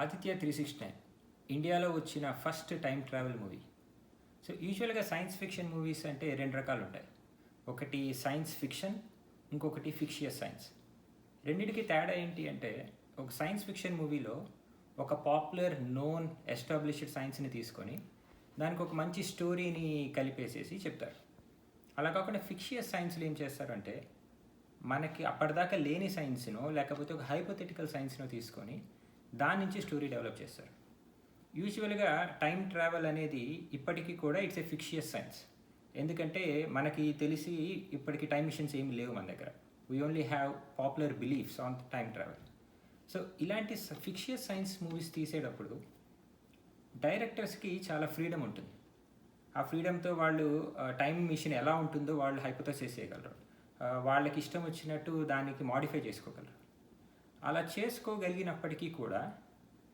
ఆదిత్య 369 ఇండియాలో వచ్చిన first time travel movie. So యూజువల్గా సైన్స్ ఫిక్షన్ మూవీస్ అంటే రెండు రకాలు ఉంటాయి. ఒకటి సైన్స్ ఫిక్షన్, ఇంకొకటి ఫిక్షియస్ సైన్స్. రెండింటికి తేడా ఏంటి అంటే, ఒక సైన్స్ ఫిక్షన్ మూవీలో ఒక పాపులర్ నోన్ ఎస్టాబ్లిష్డ్ సైన్స్ని తీసుకొని దానికి ఒక మంచి స్టోరీని కలిపేసేసి చెప్తారు. అలా కాకుండా ఫిక్షియస్ సైన్స్లో ఏం చేస్తారంటే, మనకి అప్పటిదాకా లేని సైన్స్నో లేకపోతే ఒక హైపోథెటికల్ సైన్స్నో తీసుకొని దాని నుంచి స్టోరీ డెవలప్ చేస్తారు. యూజువల్గా టైం ట్రావెల్ అనేది ఇప్పటికీ కూడా ఇట్స్ ఏ ఫిక్షియస్ సైన్స్. ఎందుకంటే మనకి తెలిసి ఇప్పటికి టైం మిషన్స్ ఏమి లేవు మన దగ్గర. We only have popular beliefs on time travel. So ఇలాంటి ఫిక్షియస్ సైన్స్ మూవీస్ తీసేటప్పుడు డైరెక్టర్స్కి చాలా ఫ్రీడమ్ ఉంటుంది. ఆ ఫ్రీడమ్తో వాళ్ళు టైం మిషన్ ఎలా ఉంటుందో వాళ్ళు హైపోథెసిస్ చేయగలరు. వాళ్ళకి ఇష్టం వచ్చినట్టు దానికి మాడిఫై చేసుకోగలరు. అలా చేసుకోగలిగినప్పటికీ కూడా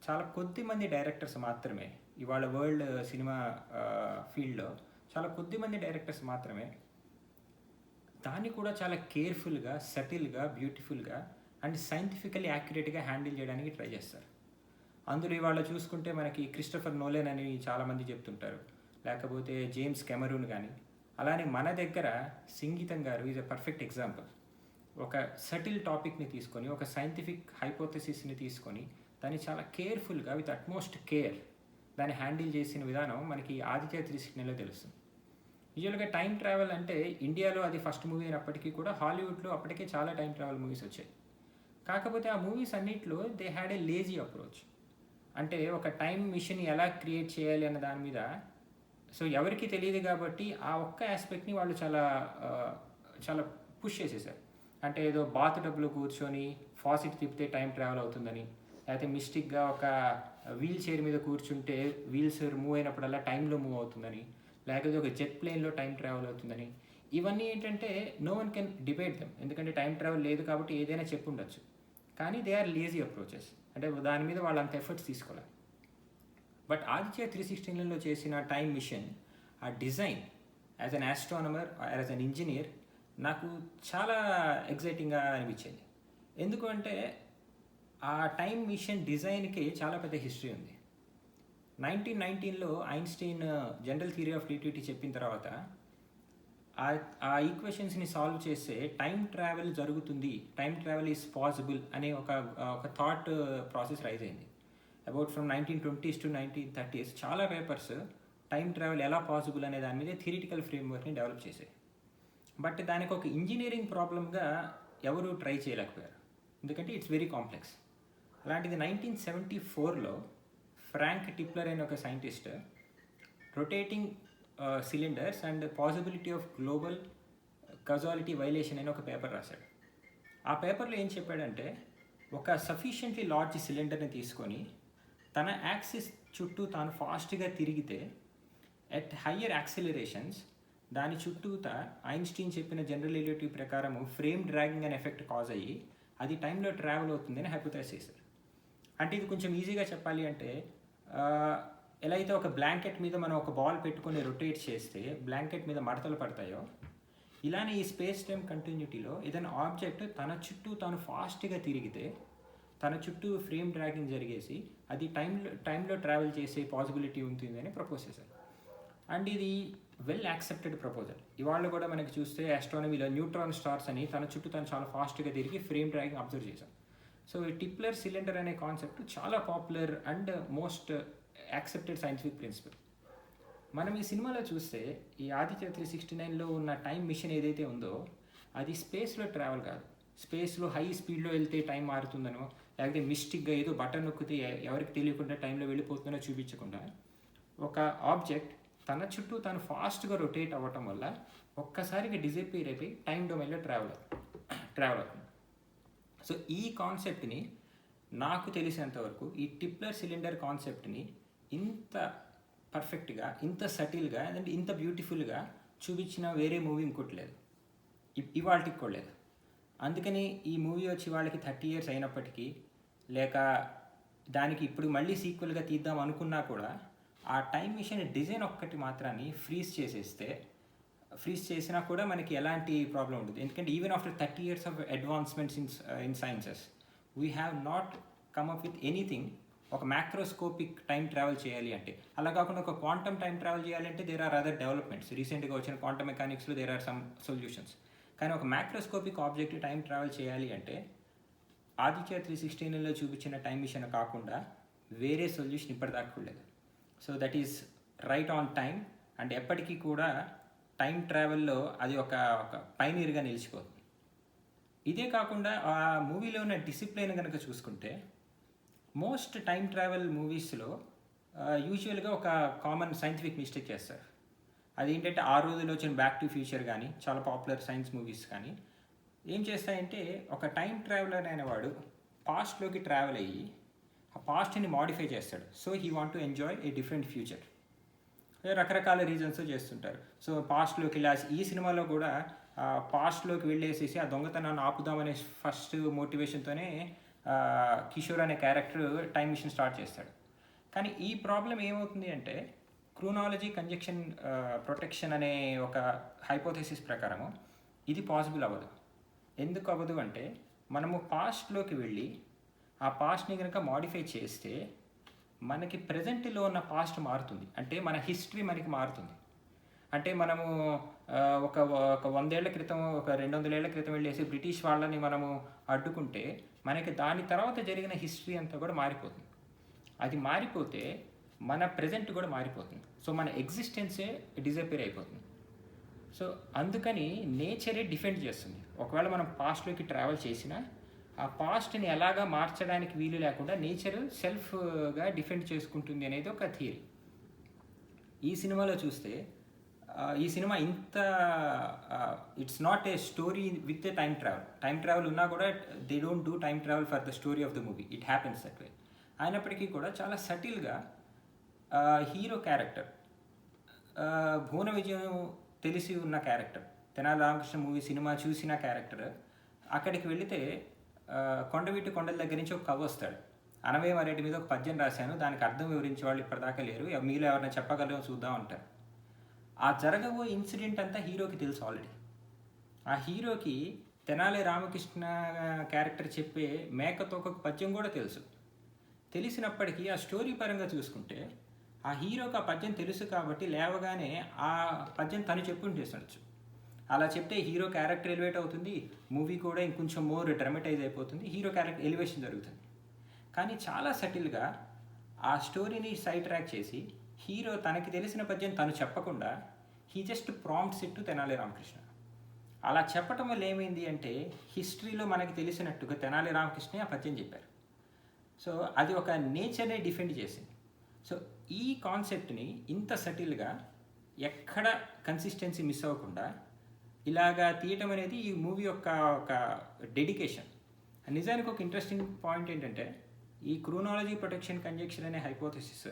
చాలా కొద్ది మంది డైరెక్టర్స్ మాత్రమే, ఇవాళ వరల్డ్ సినిమా ఫీల్డ్లో చాలా కొద్ది మంది డైరెక్టర్స్ మాత్రమే దాన్ని కూడా చాలా కేర్ఫుల్గా, సటిల్గా, బ్యూటిఫుల్గా అండ్ సైంటిఫికల్లీ యాక్యురేట్గా హ్యాండిల్ చేయడానికి ట్రై చేస్తారు. అందులో ఇవాళ చూసుకుంటే మనకి క్రిస్టోఫర్ నోలెన్ అని చాలామంది చెప్తుంటారు, లేకపోతే జేమ్స్ కెమెరూన్ కానీ. అలానే మన దగ్గర సంగీతం గారు ఈజ్ ఎ పర్ఫెక్ట్ ఎగ్జాంపుల్. ఒక సటిల్ టాపిక్ని తీసుకొని, ఒక సైంటిఫిక్ హైపోథెసిస్ని తీసుకొని దాన్ని చాలా కేర్ఫుల్గా విత్ అట్మోస్ట్ కేర్ దాన్ని హ్యాండిల్ చేసిన విధానం మనకి ఆదిత్య 369లో తెలుస్తుంది. యూజువల్గా టైం ట్రావెల్ అంటే ఇండియాలో అది ఫస్ట్ మూవీ అయినప్పటికీ కూడా హాలీవుడ్లో అప్పటికే చాలా టైం ట్రావెల్ మూవీస్ వచ్చాయి. కాకపోతే ఆ మూవీస్ అన్నిట్లో they had a lazy approach. అంటే ఒక టైం మిషన్ ఎలా క్రియేట్ చేయాలి అన్న దాని మీద సో ఎవరికి తెలియదు కాబట్టి ఆ ఒక్క ఆస్పెక్ట్ని వాళ్ళు చాలా చాలా పుష్ చేసేసారు. అంటే ఏదో బాత్ టబ్లో కూర్చొని ఫాసిట్ తిప్పితే టైం ట్రావెల్ అవుతుందని, లేకపోతే మిస్టిక్గా ఒక వీల్ చైర్ మీద కూర్చుంటే వీల్స్ మూవ్ అయినప్పుడల్లా టైంలో మూవ్ అవుతుందని, లేకపోతే ఒక జెట్ ప్లేన్లో టైం ట్రావెల్ అవుతుందని. ఇవన్నీ ఏంటంటే no one can debate them, ఎందుకంటే టైం ట్రావెల్ లేదు కాబట్టి ఏదైనా చెప్పు ఉండొచ్చు. కానీ దే ఆర్ లేజీ అప్రోచెస్, అంటే దాని మీద వాళ్ళు అంత ఎఫర్ట్స్ తీసుకోవాలి. బట్ ఆదిత్య 369లో చేసిన టైం మిషన్, ఆ design as an astronomer, as an engineer నాకు చాలా ఎగ్జైటింగ్గా అనిపించింది. ఎందుకు అంటే ఆ టైం మిషన్ డిజైన్కి చాలా పెద్ద హిస్టరీ ఉంది. 1919లో Einstein general theory of relativity చెప్పిన తర్వాత ఆ ఈక్వేషన్స్ని సాల్వ్ చేస్తే టైం ట్రావెల్ జరుగుతుంది, టైం ట్రావెల్ ఈజ్ పాసిబుల్ అనే ఒక థాట్ ప్రాసెస్ రైజ్ అయింది. About from 1920s to 1930s చాలా పేపర్స్ టైం ట్రావెల్ ఎలా పాసిబుల్ అనే దాని మీద థియరిటికల్ ఫ్రేమ్వర్క్ని డెవలప్ చేశాయి. బట్ దానికి ఒక ఇంజనీరింగ్ ప్రాబ్లమ్గా ఎవరు ట్రై చేయలేకపోయారు, ఎందుకంటే ఇట్స్ వెరీ కాంప్లెక్స్. అలాంటిది 1974లో ఫ్రాంక్ టిప్లర్ అనే ఒక scientist rotating cylinders and possibility of global causality violation అని ఒక పేపర్ రాశాడు. ఆ పేపర్లో ఏం చెప్పాడంటే, ఒక సఫిషియెంట్లీ లార్జ్ సిలిండర్ని తీసుకొని తన యాక్సిస్ చుట్టూ తాను ఫాస్ట్గా తిరిగితే ఎట్ హయ్యర్ యాక్సిలరేషన్స్ దాని చుట్టూత ఐన్స్టీన్ చెప్పిన జనరల్ రిలేటివిటీ ప్రకారము ఫ్రేమ్ డ్రాగింగ్ అనే ఎఫెక్ట్ కాజ్ అయ్యి అది టైంలో ట్రావెల్ అవుతుందని హైపోథెసిస్ చేశారు. అంటే ఇది కొంచెం ఈజీగా చెప్పాలి అంటే, ఎలా అయితే ఒక బ్లాంకెట్ మీద మనం ఒక బాల్ పెట్టుకొని రొటేట్ చేస్తే బ్లాంకెట్ మీద మడతలు పడతాయో, ఇలానే ఈ స్పేస్ టైం కంటిన్యూటీలో ఏదైనా ఆబ్జెక్ట్ తన చుట్టూ తాను ఫాస్ట్గా తిరిగితే తన చుట్టూ ఫ్రేమ్ డ్రాగింగ్ జరిగేసి అది టైంలో ట్రావెల్ చేసే పాసిబిలిటీ ఉంటుందని ప్రపోజ్ చేశారు. అండ్ ఇది వెల్ యాక్సెప్టెడ్ ప్రపోజల్. ఇవాళ కూడా మనకి చూస్తే ఆస్ట్రానమీలో న్యూట్రాన్ స్టార్స్ అని తన చుట్టూ తను చాలా ఫాస్ట్గా తిరిగి ఫ్రేమ్ డ్రాగింగ్ అబ్జర్వ్ చేశాం. సో ఈ టిప్లర్ సిలిండర్ అనే కాన్సెప్ట్ చాలా popular and most accepted scientific principle. మనం ఈ సినిమాలో చూస్తే ఈ ఆదిత్య 369లో ఉన్న టైం మిషన్ ఏదైతే ఉందో అది స్పేస్లో ట్రావెల్ కాదు. స్పేస్లో హై స్పీడ్లో వెళ్తే టైం మారుతుందనో, లేకపోతే మిస్టిక్గా ఏదో బటన్ నొక్కితే ఎవరికి తెలియకుండా టైంలో వెళ్ళిపోతుందనో చూపించకుండా, ఒక ఆబ్జెక్ట్ తన చుట్టూ తను ఫాస్ట్గా రొటేట్ అవ్వటం వల్ల ఒక్కసారిగా డిజపీర్ అయిపోయి టైం డొమైన్లో ట్రావెల్ అవుతుంది. సో ఈ కాన్సెప్ట్ని నాకు తెలిసినంతవరకు ఈ టిప్లర్ సిలిండర్ కాన్సెప్ట్ని ఇంత పర్ఫెక్ట్గా, ఇంత సటిల్గా అండ్ ఇంత బ్యూటిఫుల్గా చూపించిన వేరే మూవీ ఇంకోటి లేదు, ఇవాళకి కూడా లేదు. అందుకని ఈ మూవీ వచ్చి వాళ్ళకి 30 years అయినప్పటికీ, లేక దానికి ఇప్పుడు మళ్ళీ సీక్వెల్గా తీద్దాం అనుకున్నా కూడా ఆ టైం మిషన్ డిజైన్ ఒక్కటి మాత్రాన్ని ఫ్రీజ్ చేసినా కూడా మనకి ఎలాంటి ప్రాబ్లం ఉండదు. ఎందుకంటే even after 30 years of advancements in sciences we have not come up with anything ఒక మ్యాక్రోస్కోపిక్ టైం ట్రావెల్ చేయాలి అంటే. అలా కాకుండా ఒక క్వాంటమ్ టైం ట్రావెల్ చేయాలంటే దేర్ ఆర్ అదర్ డెవలప్మెంట్స్. రీసెంట్గా వచ్చిన క్వాంటమ్ మెకానిక్స్లో దేర్ ఆర్ సమ్ సొల్యూషన్స్. కానీ ఒక మ్యాక్రోస్కోపిక్ ఆబ్జెక్ట్ టైం ట్రావెల్ చేయాలి అంటే ఆదిత్య 316లో చూపించిన టైం మిషన్ కాకుండా వేరే సొల్యూషన్ ఇప్పటిదాకా లేదు. So that is right on time and ఎప్పటికీ కూడా టైం ట్రావెల్లో అది ఒక పైనీర్గా నిలిచిపోతుంది. ఇదే కాకుండా ఆ మూవీలో ఉన్న డిసిప్లిన్ కనుక చూసుకుంటే మోస్ట్ టైం ట్రావెల్ మూవీస్లో యూజువల్గా ఒక కామన్ సైంటిఫిక్ మిస్టేక్ చేస్తారు. అదేంటంటే ఆ రోజుల్లో వచ్చిన బ్యాక్ టు ఫ్యూచర్ కానీ చాలా పాపులర్ సైన్స్ మూవీస్ కానీ ఏం చేస్తాయంటే ఒక టైం ట్రావెలర్ అనేవాడు పాస్ట్లోకి ట్రావెల్ అయ్యి ఆ పాస్ట్ని మాడిఫై చేస్తాడు. So he want to enjoy a different future. రకరకాల రీజన్స్ చేస్తుంటారు. సో పాస్ట్లోకి ఇలా ఈ సినిమాలో కూడా పాస్ట్లోకి వెళ్ళేసేసి ఆ దొంగతనాన్ని ఆపుదామనే ఫస్ట్ మోటివేషన్తోనే కిషోర్ అనే క్యారెక్టర్ టైం మిషన్ స్టార్ట్ చేస్తాడు. కానీ ఈ ప్రాబ్లం ఏమవుతుంది అంటే క్రోనాలజీ కంజక్షన్ ప్రొటెక్షన్ అనే ఒక హైపోథెసిస్ ప్రకారము ఇది పాసిబుల్ అవ్వదు. ఎందుకు అవ్వదు అంటే మనము పాస్ట్లోకి వెళ్ళి ఆ పాస్ట్ని కనుక మాడిఫై చేస్తే మనకి ప్రజెంట్లో ఉన్న పాస్ట్ మారుతుంది. అంటే మన హిస్టరీ మనకి మారుతుంది. అంటే మనము ఒక 100 ఏళ్ల క్రితం, ఒక 200 ఏళ్ల క్రితం వెళ్ళేసి బ్రిటిష్ వాళ్ళని మనము అడ్డుకుంటే మనకి దాని తర్వాత జరిగిన హిస్టరీ అంతా కూడా మారిపోతుంది. అది మారిపోతే మన ప్రజెంట్ కూడా మారిపోతుంది. సో మన ఎగ్జిస్టెన్సే డిజపేర్ అయిపోతుంది. సో అందుకని నేచరే డిఫెండ్ చేస్తుంది. ఒకవేళ మనం పాస్ట్లోకి ట్రావెల్ చేసినా ఆ పాస్ట్ని ఎలాగా మార్చడానికి వీలు లేకుండా నేచర్ సెల్ఫ్గా డిఫెండ్ చేసుకుంటుంది అనేది ఒక థియరీ. ఈ సినిమాలో చూస్తే ఈ సినిమా ఇంత it's not a story with a time travel ఉన్నా కూడా they don't do time travel for the story of the movie. It happens that way. అయినప్పటికీ కూడా చాలా సటిల్గా హీరో క్యారెక్టర్ భువన విజయం తెలిసి ఉన్న character, Tenali Ramakrishna movie cinema చూసిన క్యారెక్టర్ అక్కడికి వెళితే కొండవీటి కొండల దగ్గర నుంచి ఒక కవి వస్తాడు. అనవేమారెడ్డి మీద ఒక పద్యం రాశాను, దానికి అర్థం వివరించే వాళ్ళు ఇప్పటిదాకా లేరు, మీలో ఎవరైనా చెప్పగలరో చూద్దాం అంటారు. ఆ జరగబో ఇన్సిడెంట్ అంతా హీరోకి తెలుసు ఆల్రెడీ. ఆ హీరోకి తెనాలి రామకృష్ణ క్యారెక్టర్ చెప్పే మేకతో ఒక పద్యం కూడా తెలుసు. తెలిసినప్పటికీ ఆ స్టోరీ పరంగా చూసుకుంటే ఆ హీరోకి ఆ పద్యం తెలుసు కాబట్టి లేవగానే ఆ పద్యం తను చెప్పుంటేసొచ్చు. అలా చెప్తే హీరో క్యారెక్టర్ ఎలివేట్ అవుతుంది, మూవీ కూడా ఇంకొంచెం మోర్ డ్రమటైజ్ అయిపోతుంది, హీరో క్యారెక్టర్ ఎలివేషన్ జరుగుతుంది. కానీ చాలా సటిల్గా ఆ స్టోరీని సైడ్ ట్రాక్ చేసి హీరో తనకి తెలిసిన పద్యం తను చెప్పకుండా he just prompts it to Tenali Ramakrishna. అలా చెప్పటం వల్ల ఏమైంది అంటే హిస్టరీలో మనకి తెలిసినట్టుగా తెనాలి రామకృష్ణ ఆ పద్యం చెప్పారు. సో అది ఒక నేచర్నే డిఫెండ్ చేసింది. సో ఈ కాన్సెప్ట్ని ఇంత సటిల్గా ఎక్కడ కన్సిస్టెన్సీ మిస్ అవ్వకుండా ఇలాగా తీయటం అనేది ఈ మూవీ యొక్క ఒక డెడికేషన్. నిజానికి ఒక ఇంట్రెస్టింగ్ పాయింట్ ఏంటంటే ఈ క్రోనాలజీ ప్రొటెక్షన్ కంజక్షన్ అనే హైపోథెసిస్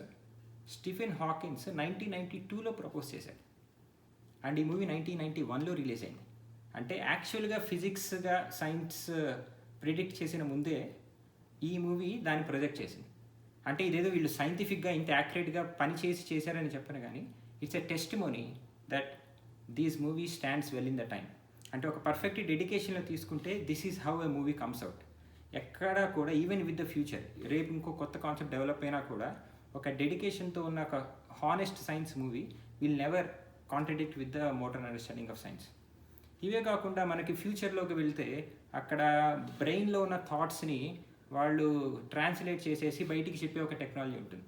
స్టీఫెన్ హాకిన్స్ 1992లో ప్రపోజ్ చేశాడు అండ్ ఈ మూవీ 1991లో రిలీజ్ అయింది. అంటే యాక్చువల్గా ఫిజిక్స్గా సైన్స్ ప్రిడిక్ట్ చేసిన ముందే ఈ మూవీ దాన్ని ప్రొజెక్ట్ చేసింది. అంటే ఇదేదో వీళ్ళు సైంటిఫిక్గా ఇంత యాక్యురేట్గా పని చేశారని చెప్పను, కానీ it's a testimony that these movie stands well in the time. అంటే ఒక పర్ఫెక్ట్ డెడికేషన్లో తీసుకుంటే this is how a movie comes out. ఎక్కడా కూడా ఈవెన్ విత్ ద ఫ్యూచర్ రేపు ఇంకో కొత్త కాన్సెప్ట్ డెవలప్ అయినా కూడా ఒక డెడికేషన్తో ఉన్న ఒక honest science movie will never contradict with the modern understanding of science. ఇవే కాకుండా మనకి ఫ్యూచర్లోకి వెళ్తే అక్కడ బ్రెయిన్లో ఉన్న థాట్స్ని వాళ్ళు ట్రాన్స్లేట్ చేసేసి బయటికి చెప్పే ఒక టెక్నాలజీ ఉంటుంది.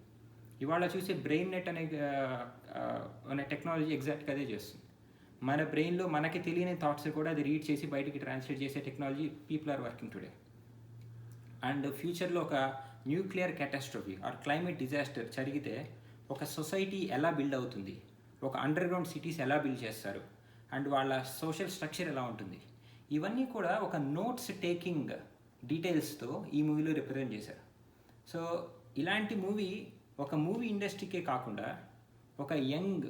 ఇవాళ చూసే బ్రెయిన్ నెట్ అనే టెక్నాలజీ ఎగ్జాక్ట్గా అదే చేస్తుంది. మన బ్రెయిన్లో మనకి తెలియని థాట్స్ కూడా అది రీడ్ చేసి బయటికి ట్రాన్స్లేట్ చేసే technology people are working today. And ఫ్యూచర్లో ఒక nuclear catastrophe or climate disaster జరిగితే ఒక సొసైటీ ఎలా బిల్డ్ అవుతుంది, ఒక అండర్ గ్రౌండ్ సిటీస్ ఎలా బిల్డ్ చేస్తారు అండ్ వాళ్ళ సోషల్ స్ట్రక్చర్ ఎలా ఉంటుంది, ఇవన్నీ కూడా ఒక నోట్స్ టేకింగ్ డీటెయిల్స్తో ఈ మూవీలో రిప్రజెంట్ చేశారు. సో ఇలాంటి మూవీ ఒక మూవీ ఇండస్ట్రీకే కాకుండా ఒక యంగ్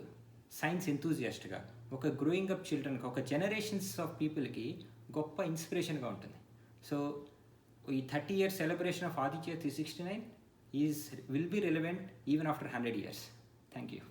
సైన్స్ ఎంతూజియాస్ట్గా, ఒక గ్రోయింగ్ అప్ చిల్డ్రన్కి, ఒక జనరేషన్స్ ఆఫ్ పీపుల్కి గొప్ప ఇన్స్పిరేషన్గా ఉంటుంది. సో ఈ 30 years celebration of Aditya 369 will be relevant even after 100 years. Thank you.